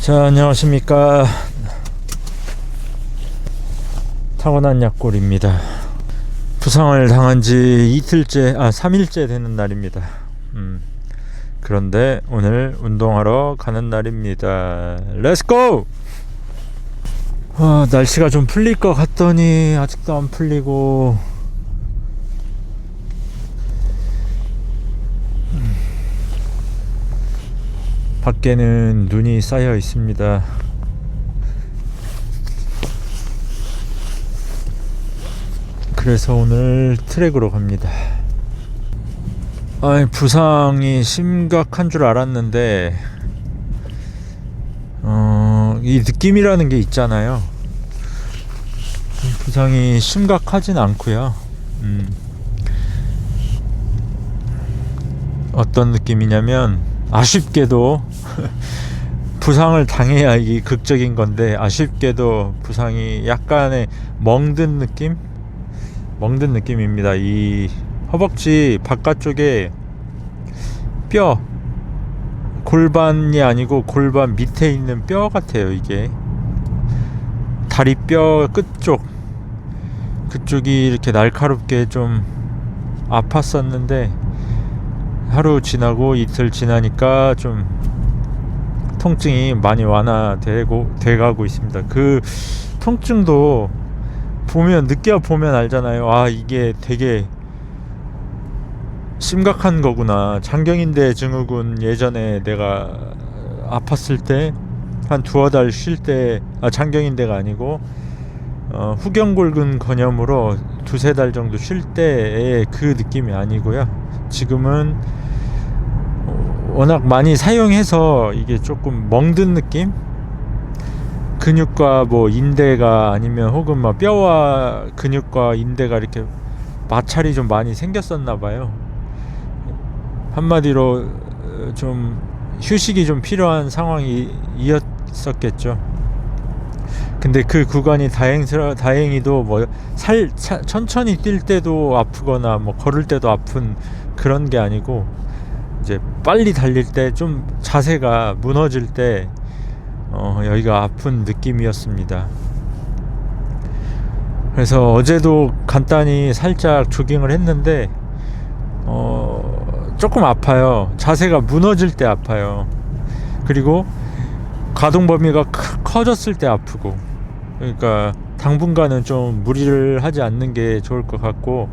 자, 안녕하십니까. 타고난 약골입니다. 부상을 당한 지 3일째 되는 날입니다. 그런데 오늘 운동하러 가는 날입니다. 렛츠고! 날씨가 좀 풀릴 것 같더니 아직도 안 풀리고, 밖에는 눈이 쌓여 있습니다. 그래서 오늘 트랙으로 갑니다. 부상이 심각한 줄 알았는데 이 느낌이라는 게 있잖아요. 부상이 심각하진 않고요. 어떤 느낌이냐면, 아쉽게도 부상을 당해야 이게 극적인 건데, 아쉽게도 부상이 약간의 멍든 느낌입니다. 이 허벅지 바깥쪽에 뼈, 골반이 아니고 골반 밑에 있는 뼈 같아요. 이게 다리 뼈 그쪽이 이렇게 날카롭게 좀 아팠었는데, 하루 지나고 이틀 지나니까 좀 통증이 많이 돼가고 있습니다. 그 통증도 느껴보면 알잖아요. 이게 되게 심각한 거구나. 장경인대 증후군, 예전에 내가 아팠을 때 한 두어 달 쉴 때, 장경인대가 아니고 후경골근 건염으로 두세 달 정도 쉴 때의 그 느낌이 아니고요. 지금은 워낙 많이 사용해서 이게 조금 멍든 느낌? 근육과 인대가, 아니면 혹은 뼈와 근육과 인대가 이렇게 마찰이 좀 많이 생겼었나 봐요. 한마디로 좀 휴식이 좀 필요한 상황이었었겠죠. 근데 그 구간이 다행히도 천천히 뛸 때도 아프거나 걸을 때도 아픈 그런 게 아니고, 이제 빨리 달릴 때 좀 자세가 무너질 때 여기가 아픈 느낌이었습니다. 그래서 어제도 간단히 살짝 조깅을 했는데 조금 아파요. 자세가 무너질 때 아파요. 그리고 가동 범위가 커졌을 때 아프고. 그러니까 당분간은 좀 무리를 하지 않는 게 좋을 것 같고,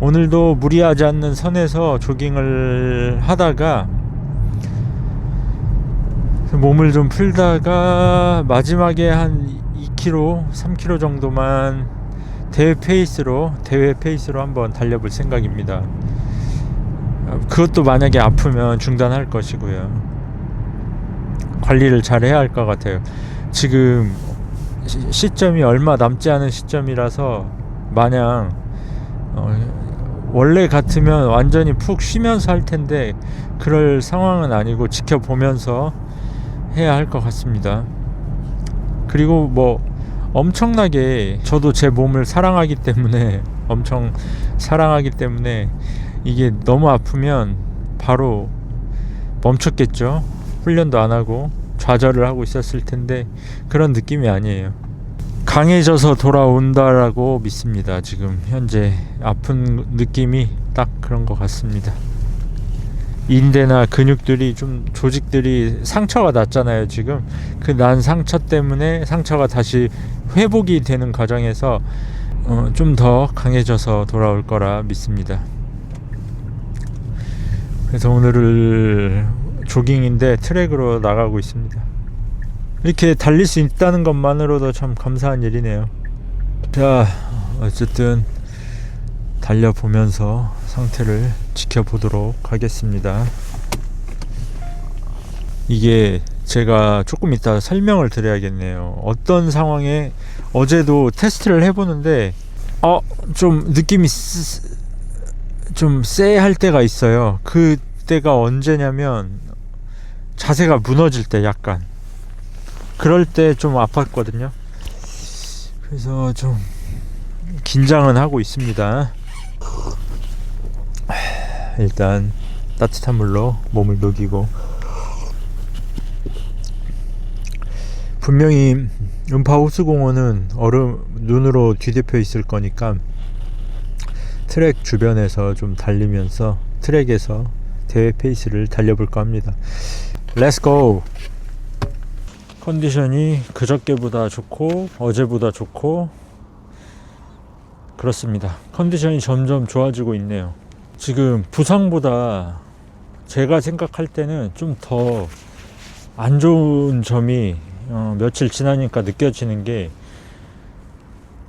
오늘도 무리하지 않는 선에서 조깅을 하다가 몸을 좀 풀다가 마지막에 한 2km, 3km 정도만 대회 페이스로 한번 달려볼 생각입니다. 그것도 만약에 아프면 중단할 것이고요. 관리를 잘 해야 할 것 같아요. 지금 시점이 얼마 남지 않은 시점이라서, 마냥 원래 같으면 완전히 푹 쉬면서 할 텐데 그럴 상황은 아니고 지켜보면서 해야 할 것 같습니다. 그리고 엄청나게 저도 제 몸을 엄청 사랑하기 때문에 이게 너무 아프면 바로 멈췄겠죠. 훈련도 안 하고 좌절을 하고 있었을 텐데, 그런 느낌이 아니에요. 강해져서 돌아온다라고 믿습니다. 지금 현재 아픈 느낌이 딱 그런 것 같습니다. 인대나 근육들이 조직들이 상처가 났잖아요. 지금 그 난 상처 때문에 상처가 다시 회복이 되는 과정에서 좀 더 강해져서 돌아올 거라 믿습니다. 그래서 오늘을 조깅인데 트랙으로 나가고 있습니다. 이렇게 달릴 수 있다는 것만으로도 참 감사한 일이네요. 자, 어쨌든 달려보면서 상태를 지켜보도록 하겠습니다. 이게 제가 조금 이따 설명을 드려야겠네요. 어떤 상황에, 어제도 테스트를 해보는데 좀 느낌이 좀 쎄할 때가 있어요. 그때가 언제냐면, 자세가 무너질 때, 약간 그럴 때 좀 아팠거든요. 그래서 좀 긴장은 하고 있습니다. 일단 따뜻한 물로 몸을 녹이고 분명히 음파호수공원은 눈으로 뒤덮여 있을 거니까 트랙 주변에서 좀 달리면서 트랙에서 대회 페이스를 달려볼까 합니다. Let's go! 컨디션이 그저께보다 좋고 어제보다 좋고 그렇습니다. 컨디션이 점점 좋아지고 있네요. 지금 부상보다 제가 생각할 때는 좀 더 안 좋은 점이 며칠 지나니까 느껴지는 게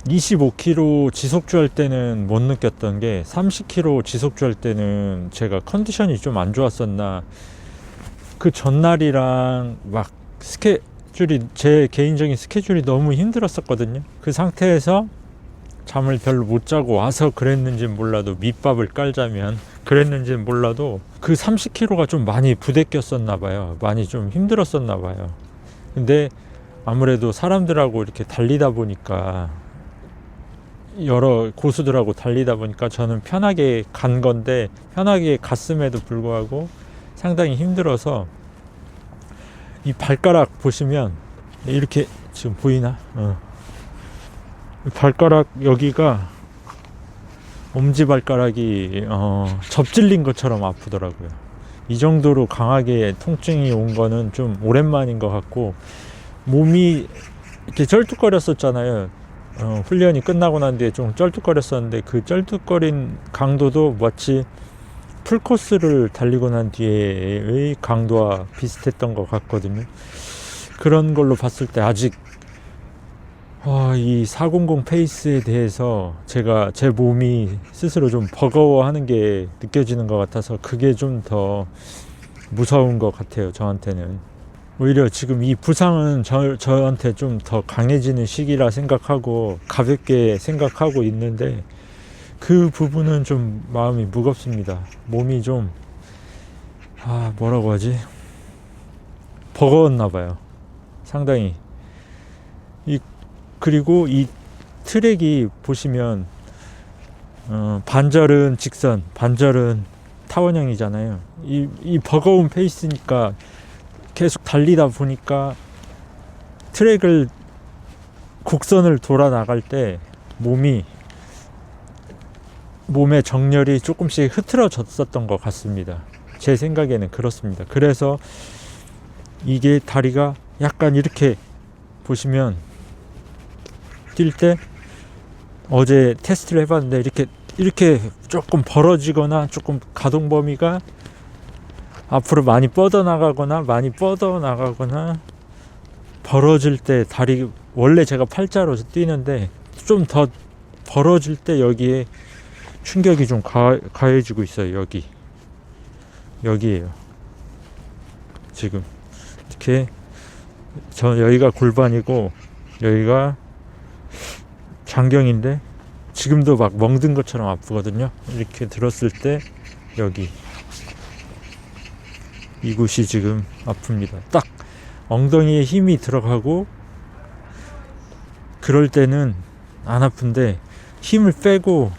25km 지속주할 때는 못 느꼈던 게 30km 지속주할 때는 제가 컨디션이 좀 안 좋았었나, 그 전날이랑 막 제 개인적인 스케줄이 너무 힘들었었거든요. 그 상태에서 잠을 별로 못 자고 와서 그랬는지는 몰라도, 밑밥을 깔자면 그랬는지는 몰라도 그 30km가 좀 많이 부대꼈었나 봐요. 많이 좀 힘들었었나 봐요. 근데 아무래도 사람들하고 이렇게 달리다 보니까, 여러 고수들하고 달리다 보니까 저는 편하게 간 건데, 편하게 갔음에도 불구하고 상당히 힘들어서, 이 발가락 보시면 이렇게 지금 보이나? 발가락 여기가, 엄지발가락이 접질린 것처럼 아프더라고요. 이 정도로 강하게 통증이 온 거는 좀 오랜만인 것 같고, 몸이 이렇게 쩔뚝거렸었잖아요. 훈련이 끝나고 난 뒤에 좀 쩔뚝거렸었는데, 그 쩔뚝거린 강도도 마치 풀코스를 달리고 난 뒤에의 강도와 비슷했던 것 같거든요. 그런 걸로 봤을 때 아직 이 400 페이스에 대해서 제 몸이 스스로 좀 버거워하는 게 느껴지는 것 같아서, 그게 좀 더 무서운 것 같아요. 저한테는 오히려 지금 이 부상은 저한테 좀 더 강해지는 시기라 생각하고 가볍게 생각하고 있는데, 그 부분은 좀 마음이 무겁습니다. 몸이 좀 뭐라고 하지? 버거웠나 봐요. 상당히. 그리고 이 트랙이 보시면 반절은 직선, 반절은 타원형이잖아요. 이 버거운 페이스니까 계속 달리다 보니까 트랙을, 곡선을 돌아 나갈 때 몸의 정렬이 조금씩 흐트러졌었던 것 같습니다. 제 생각에는 그렇습니다. 그래서 이게 다리가 약간 이렇게 보시면, 뛸 때 어제 테스트를 해봤는데 이렇게 조금 벌어지거나, 조금 가동 범위가 앞으로 많이 뻗어나가거나 벌어질 때, 다리 원래 제가 팔자로 뛰는데 좀 더 벌어질 때 여기에 충격이 좀 가해지고 있어요. 여기에요. 지금 이렇게 여기가 골반이고 여기가 장경인데, 지금도 막 멍든 것처럼 아프거든요. 이렇게 들었을 때 이곳이 지금 아픕니다. 딱 엉덩이에 힘이 들어가고 그럴 때는 안 아픈데, 힘을 빼고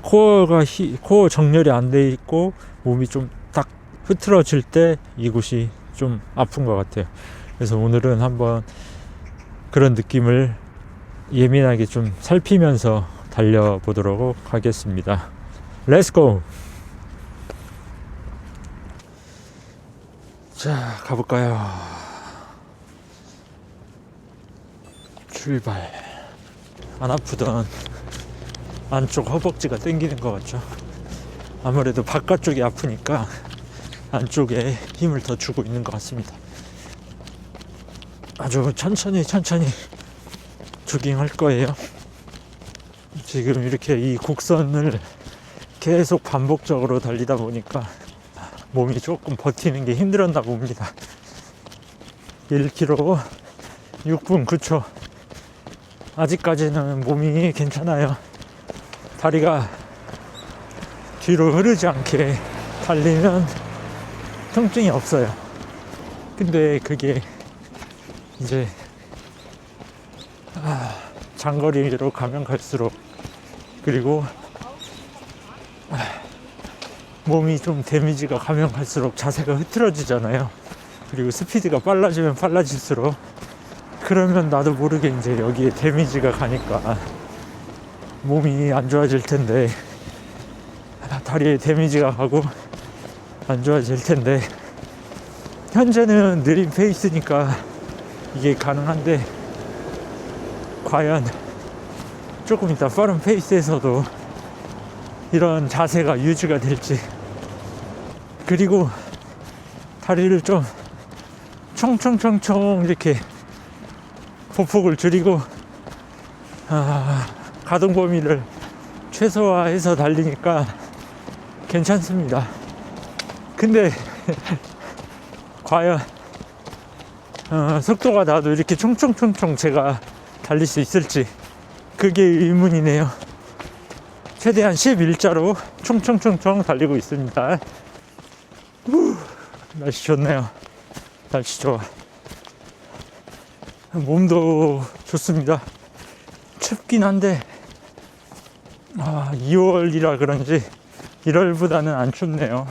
코어 정렬이 안 돼 있고 몸이 좀 딱 흐트러질 때 이곳이 좀 아픈 것 같아요. 그래서 오늘은 한번 그런 느낌을 예민하게 좀 살피면서 달려보도록 하겠습니다. 렛츠고! 자, 가볼까요? 출발. 안 아프던 안쪽 허벅지가 당기는 것 같죠? 아무래도 바깥쪽이 아프니까 안쪽에 힘을 더 주고 있는 것 같습니다. 아주 천천히 조깅할 거예요. 지금 이렇게 이 곡선을 계속 반복적으로 달리다 보니까 몸이 조금 버티는 게 힘들었나 봅니다. 1km 6분 9초. 아직까지는 몸이 괜찮아요. 다리가 뒤로 흐르지 않게 달리면 통증이 없어요. 근데 그게 이제 장거리로 가면 갈수록, 그리고 몸이 좀 데미지가 가면 갈수록 자세가 흐트러지잖아요. 그리고 스피드가 빨라지면 빨라질수록 그러면 나도 모르게 이제 여기에 데미지가 가니까 몸이 안 좋아질 텐데, 다리에 데미지가 가고 안 좋아질 텐데, 현재는 느린 페이스니까 이게 가능한데, 과연 조금 이따 빠른 페이스에서도 이런 자세가 유지가 될지, 그리고 다리를 좀 총총총총 이렇게 보폭을 줄이고 가동 범위를 최소화해서 달리니까 괜찮습니다. 근데 과연 속도가 나도 이렇게 총총총총 제가 달릴 수 있을지, 그게 의문이네요. 최대한 11자로 총총총총 달리고 있습니다. 날씨 좋네요. 날씨 좋아. 몸도 좋습니다. 춥긴 한데 2월이라 그런지 1월보다는 안 춥네요.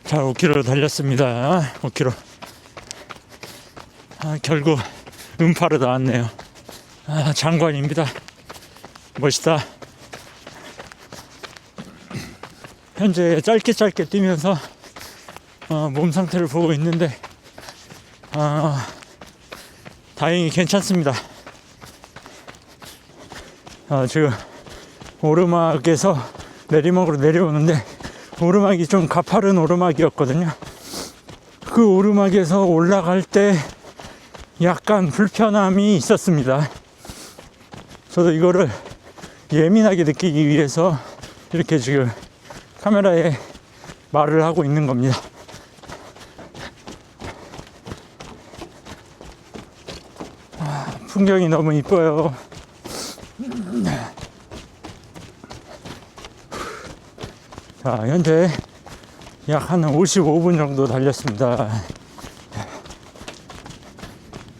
자, 5km 달렸습니다. 5km. 결국 음파로 나왔네요. 장관입니다. 멋있다. 현재 짧게 뛰면서 몸 상태를 보고 있는데 다행히 괜찮습니다. 지금 오르막에서 내리막으로 내려오는데, 오르막이 좀 가파른 오르막이었거든요. 그 오르막에서 올라갈 때 약간 불편함이 있었습니다. 저도 이거를 예민하게 느끼기 위해서 이렇게 지금 카메라에 말을 하고 있는 겁니다. 풍경이 너무 이뻐요. 자, 현재 약 한 55분 정도 달렸습니다.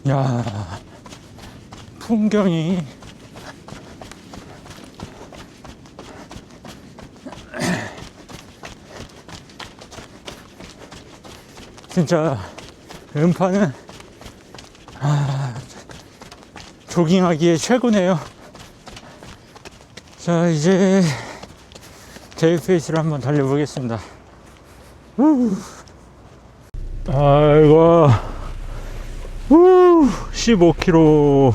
야, 풍경이 진짜 음파는 조깅하기에 최고네요. 자, 이제 제이 페이스를 한번 달려보겠습니다. 아이고, 15km.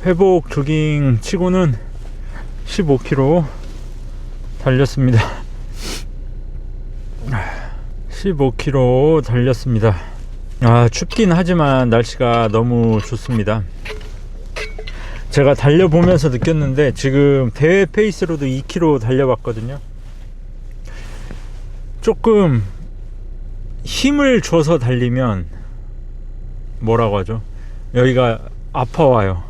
회복 조깅 치고는 15km 달렸습니다. 15km 달렸습니다. 춥긴 하지만 날씨가 너무 좋습니다. 제가 달려보면서 느꼈는데, 지금 대회 페이스로도 2km 달려봤거든요. 조금 힘을 줘서 달리면 뭐라고 하죠? 여기가 아파와요.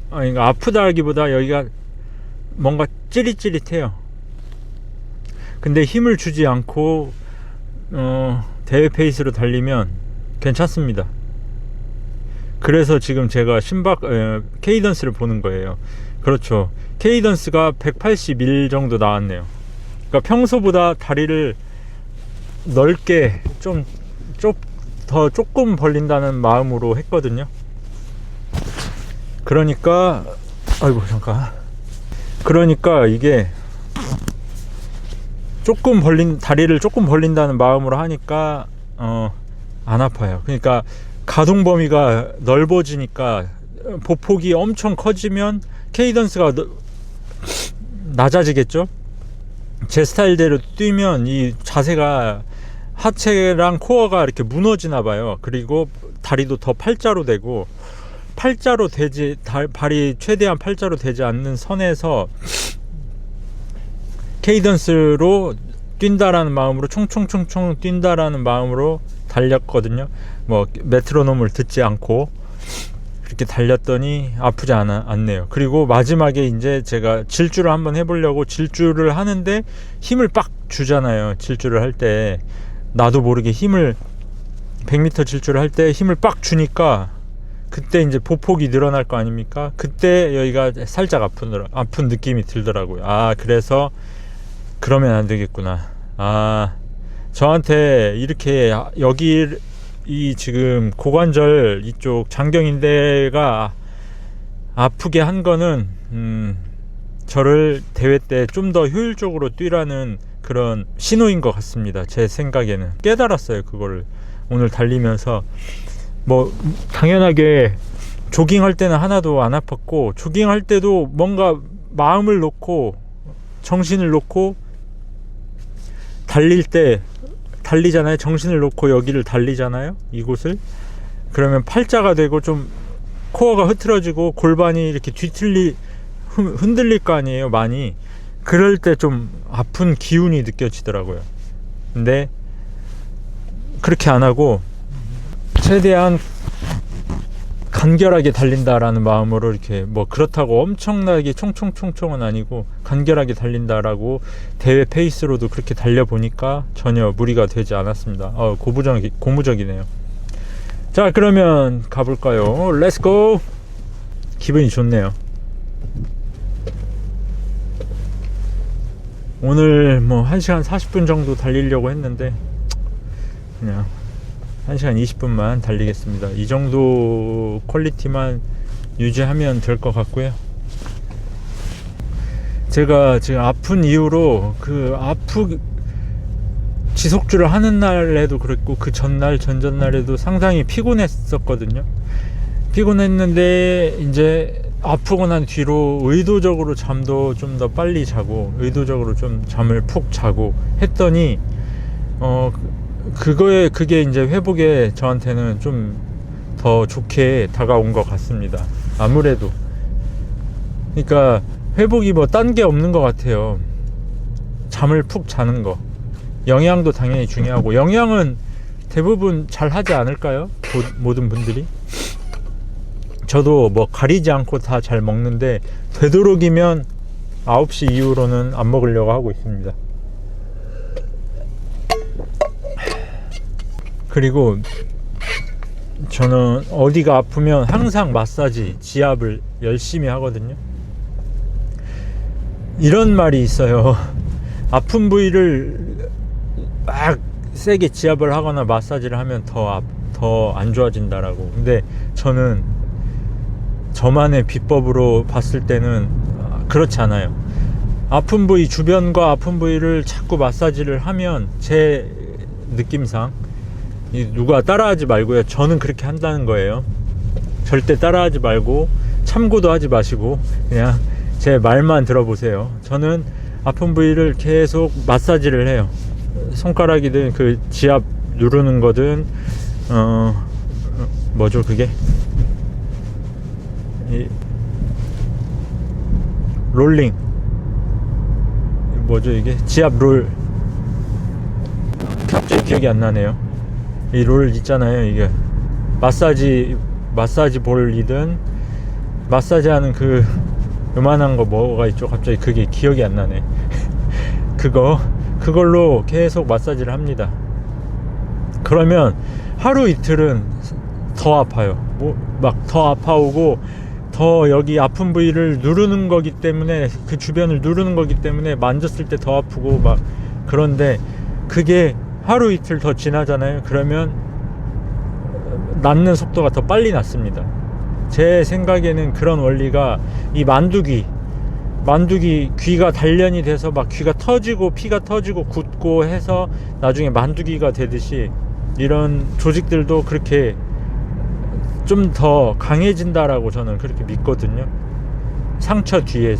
그러니까 아프다기보다 여기가 뭔가 찌릿찌릿해요. 근데 힘을 주지 않고 대회 페이스로 달리면 괜찮습니다. 그래서 지금 제가 케이던스를 보는 거예요. 그렇죠. 케이던스가 181 정도 나왔네요. 그러니까 평소보다 다리를 넓게 조금 벌린다는 마음으로 했거든요. 그러니까 이게 다리를 조금 벌린다는 마음으로 하니까 안 아파요. 그러니까 가동 범위가 넓어지니까 보폭이 엄청 커지면 케이던스가 낮아지겠죠. 제 스타일대로 뛰면 이 자세가 하체랑 코어가 이렇게 무너지나 봐요. 그리고 다리도 더 팔자로 되고, 발이 최대한 팔자로 되지 않는 선에서 케이던스로 뛴다라는 마음으로, 총총총총 뛴다라는 마음으로 달렸거든요. 뭐 메트로놈을 듣지 않고 이렇게 달렸더니 아프지 않네요. 그리고 마지막에 이제 제가 질주를 한번 해보려고 질주를 하는데 힘을 빡 주잖아요. 질주를 할 때 나도 모르게 100m 질주를 할 때 힘을 빡 주니까 그때 이제 보폭이 늘어날 거 아닙니까? 그때 여기가 살짝 아픈 느낌이 들더라고요. 그래서 그러면 안 되겠구나. 아, 저한테 이렇게 여기 이 지금 고관절 이쪽 장경인대가 아프게 한 거는 저를 대회 때 좀 더 효율적으로 뛰라는 그런 신호인 것 같습니다. 제 생각에는 깨달았어요. 그거를 오늘 달리면서. 뭐 당연하게 조깅할 때는 하나도 안 아팠고, 조깅할 때도 뭔가 마음을 놓고 정신을 놓고 달릴 때 달리잖아요. 정신을 놓고 여기를 달리잖아요. 이곳을. 그러면 팔자가 되고 좀 코어가 흐트러지고 골반이 이렇게 흔들릴 거 아니에요. 많이. 그럴 때 좀 아픈 기운이 느껴지더라고요. 근데 그렇게 안 하고 최대한 간결하게 달린다라는 마음으로, 이렇게 뭐 그렇다고 엄청나게 총총총총은 아니고 간결하게 달린다라고 대회 페이스로도 그렇게 달려보니까 전혀 무리가 되지 않았습니다. 고무적이네요. 자, 그러면 가볼까요? 렛츠고. 기분이 좋네요. 오늘 뭐 1시간 40분 정도 달리려고 했는데 그냥 1시간 20분만 달리겠습니다. 이 정도 퀄리티만 유지하면 될 것 같고요. 제가 지금 아픈 이후로 지속주를 하는 날에도 그랬고 그 전날 전전날에도 상당히 피곤했었거든요. 피곤했는데 이제 아프고 난 뒤로 의도적으로 잠도 좀 더 빨리 자고, 의도적으로 좀 잠을 푹 자고 했더니 그게 이제 회복에 저한테는 좀 더 좋게 다가온 것 같습니다. 아무래도. 그러니까 회복이 뭐 딴 게 없는 것 같아요. 잠을 푹 자는 거. 영양도 당연히 중요하고, 영양은 대부분 잘 하지 않을까요? 모든 분들이. 저도 뭐 가리지 않고 다 잘 먹는데 되도록이면 9시 이후로는 안 먹으려고 하고 있습니다. 그리고 저는 어디가 아프면 항상 마사지, 지압을 열심히 하거든요. 이런 말이 있어요. 아픈 부위를 막 세게 지압을 하거나 마사지를 하면 더 안 좋아진다라고. 근데 저는 저만의 비법으로 봤을 때는 그렇지 않아요. 아픈 부위, 주변과 아픈 부위를 자꾸 마사지를 하면, 제 느낌상 누가 따라하지 말고요. 저는 그렇게 한다는 거예요. 절대 따라하지 말고 참고도 하지 마시고 그냥 제 말만 들어보세요. 저는 아픈 부위를 계속 마사지를 해요. 손가락이든 그 지압 누르는 거든 뭐죠 그게? 롤링, 뭐죠 이게? 지압 롤. 갑자기 기억이 안 나네요. 이 롤 있잖아요. 이게 마사지 볼이든 마사지 하는 그 요만한 거 뭐가 있죠? 갑자기 그게 기억이 안 나네. 그걸로 계속 마사지를 합니다. 그러면 하루 이틀은 더 아파요. 막 더 아파오고, 더 여기 아픈 부위를 누르는 거기 때문에, 그 주변을 누르는 거기 때문에 만졌을 때 더 아프고 막. 그런데 그게 하루 이틀 더 지나잖아요. 그러면 낫는 속도가 더 빨리 낫습니다. 제 생각에는 그런 원리가, 이 만두기 귀가 단련이 돼서 막 귀가 터지고 피가 터지고 굳고 해서 나중에 만두기가 되듯이, 이런 조직들도 그렇게 좀 더 강해진다라고 저는 그렇게 믿거든요. 상처 뒤에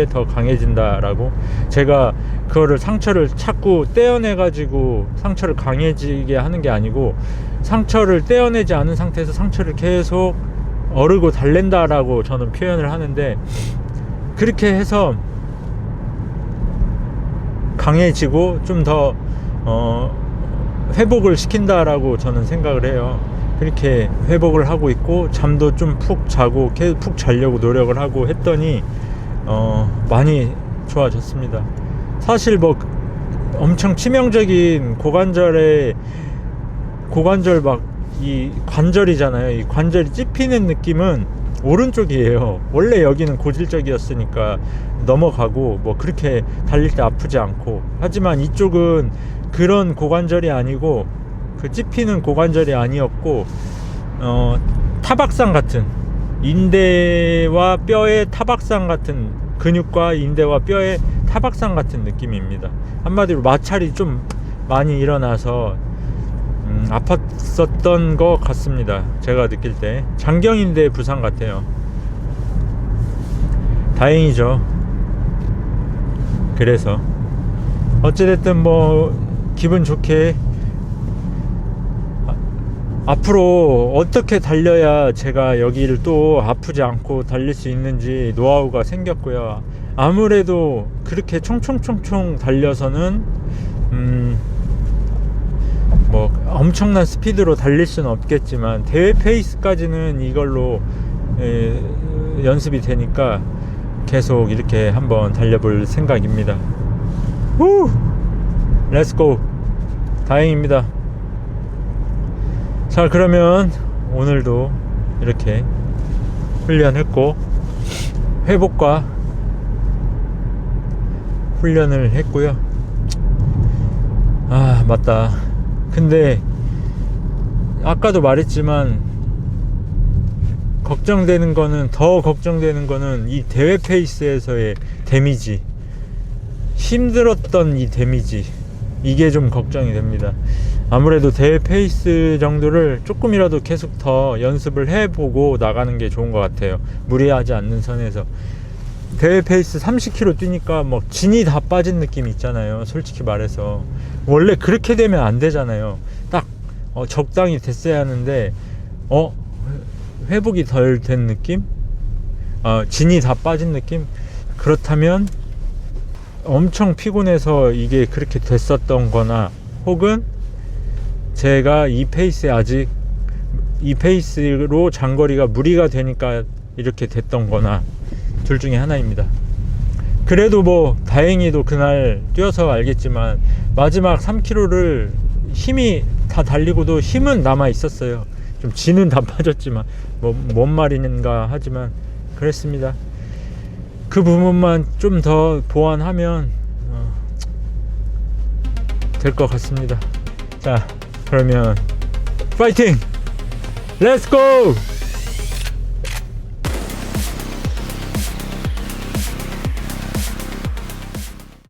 더 강해진다라고. 제가 그거를 상처를 자꾸 떼어내가지고 상처를 강해지게 하는 게 아니고, 상처를 떼어내지 않은 상태에서 상처를 계속 어르고 달랜다라고 저는 표현을 하는데, 그렇게 해서 강해지고 좀 더 회복을 시킨다라고 저는 생각을 해요. 그렇게 회복을 하고 있고, 잠도 좀 푹 자고 계속 푹 자려고 노력을 하고 했더니 많이 좋아졌습니다. 사실 뭐 엄청 치명적인 고관절 막 이 관절이잖아요. 이 관절이 찝히는 느낌은 오른쪽이에요. 원래 여기는 고질적이었으니까 넘어가고 뭐 그렇게 달릴 때 아프지 않고, 하지만 이쪽은 그런 고관절이 아니고 그 찝히는 고관절이 아니었고 타박상 같은, 인대와 뼈의 타박상 같은, 근육과 인대와 뼈의 타박상 같은 느낌입니다. 한마디로 마찰이 좀 많이 일어나서 아팠었던 것 같습니다. 제가 느낄 때 장경인대 부상 같아요. 다행이죠. 그래서 어찌됐든 뭐 기분 좋게 앞으로 어떻게 달려야 제가 여기를 또 아프지 않고 달릴 수 있는지 노하우가 생겼고요. 아무래도 그렇게 총총총총 달려서는 뭐 엄청난 스피드로 달릴 수는 없겠지만 대회 페이스까지는 이걸로 연습이 되니까 계속 이렇게 한번 달려볼 생각입니다. 후! 렛츠고! 다행입니다. 자, 그러면 오늘도 이렇게 훈련했고 회복과 훈련을 했고요. 아, 맞다. 근데 아까도 말했지만 더 걱정되는 거는 이 대회 페이스에서의 데미지, 힘들었던 이 데미지, 이게 좀 걱정이 됩니다. 아무래도 대회 페이스 정도를 조금이라도 계속 더 연습을 해보고 나가는 게 좋은 것 같아요. 무리하지 않는 선에서. 대회 페이스 30km 뛰니까 뭐 진이 다 빠진 느낌 있잖아요. 솔직히 말해서 원래 그렇게 되면 안 되잖아요. 딱 적당히 됐어야 하는데 회복이 덜 된 느낌, 진이 다 빠진 느낌. 그렇다면 엄청 피곤해서 이게 그렇게 됐었던 거나, 혹은 제가 이 페이스로 장거리가 무리가 되니까 이렇게 됐던 거나, 둘 중에 하나입니다. 그래도 뭐 다행히도 그날 뛰어서 알겠지만 마지막 3km를 힘이 다 달리고도 힘은 남아 있었어요. 좀 진은 다 빠졌지만, 뭐 뭔 말인가 하지만 그랬습니다. 그 부분만 좀 더 보완하면 될 것 같습니다. 자, 그러면 파이팅! 렛츠고!